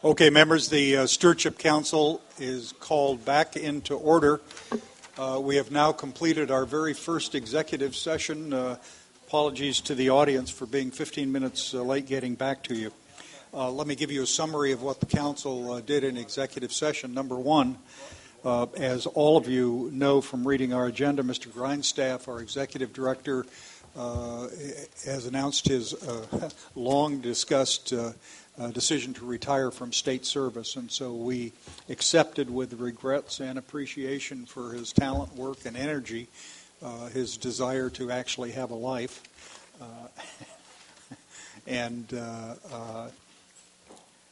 Okay, members, the Stewardship Council is called back into order. We have now completed our very first executive session. Apologies to the audience for being 15 minutes late getting back to you. Let me give you a summary of what the Council did in executive session. Number one, as all of you know from reading our agenda, Mr. Grindstaff, our Executive Director, has announced his long-discussed decision to retire from state service, and so we accepted with regrets and appreciation for his talent, work, and energy, his desire to actually have a life, and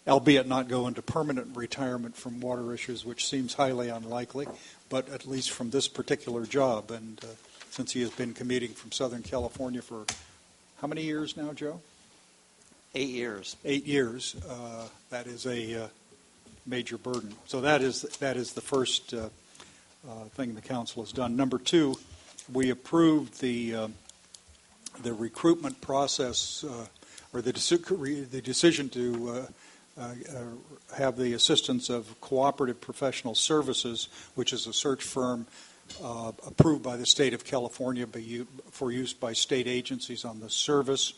albeit not go into permanent retirement from water issues, which seems highly unlikely, but at least from this particular job. And since he has been commuting from Southern California for how many years now, Joe? 8 years. 8 years. That is a major burden. So that is the first thing the council has done. Number two, we approved the recruitment process, or the decision to have the assistance of Cooperative Professional Services, which is a search firm approved by the state of California for use by state agencies on the service,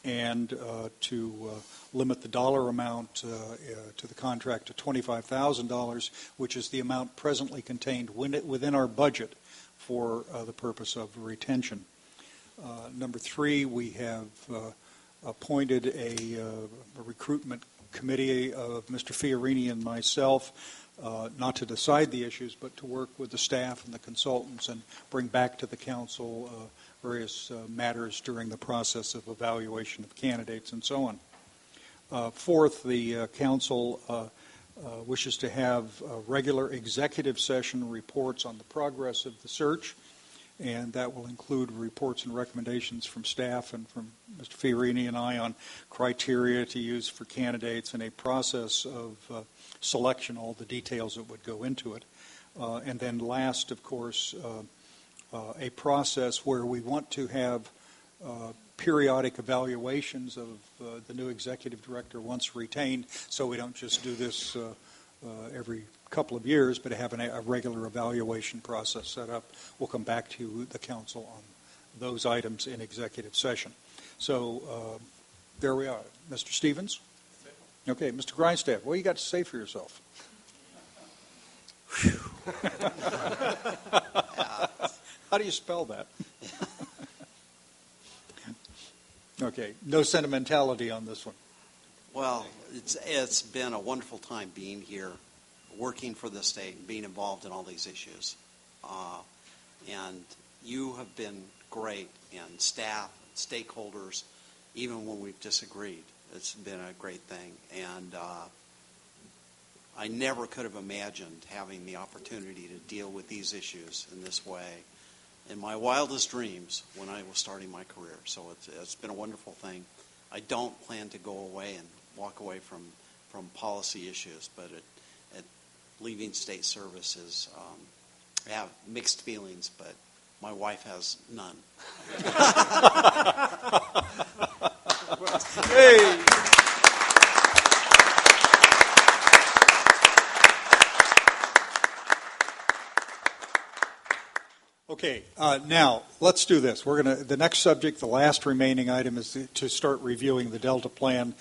and to limit the dollar amount to the contract to $25,000, which is the amount presently contained within our budget for the purpose of retention. Number three, we have appointed a recruitment committee of Mr. Fiorini and myself, not to decide the issues, but to work with the staff and the consultants and bring back to the council various matters during the process of evaluation of candidates and so on. Fourth, the council wishes to have regular executive session reports on the progress of the search, and that will include reports and recommendations from staff and from Mr. Fiorini and I on criteria to use for candidates and a process of selection, all the details that would go into it. And then last, of course, a process where we want to have periodic evaluations of the new executive director once retained, so we don't just do this every couple of years, but have a regular evaluation process set up. We'll come back to the council on those items in executive session. So there we are. Mr. Stevens? Okay, Mr. Grindstaff, what do you got to say for yourself? How do you spell that? Okay, no sentimentality on this one. Well, it's been a wonderful time being here, working for the state, and being involved in all these issues. And you have been great, and staff, stakeholders, even when we've disagreed. It's been a great thing. And I never could have imagined having the opportunity to deal with these issues in this way in my wildest dreams when I was starting my career. So it's been a wonderful thing. I don't plan to go away and walk away from policy issues, but leaving state service is, I have mixed feelings, but my wife has none. Hey! Okay, now let's do this. The next subject, the last remaining item, is to start reviewing the Delta Plan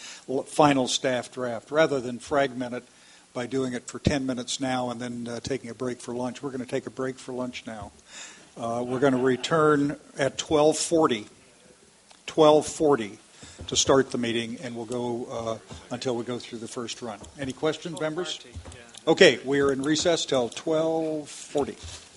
final staff draft. Rather than fragment it by doing it for 10 minutes now and then taking a break for lunch, we're going to take a break for lunch now. We're going to return at 12:40 to start the meeting, and we'll go until we go through the first run. Any questions, members? Okay, we are in recess till 12:40.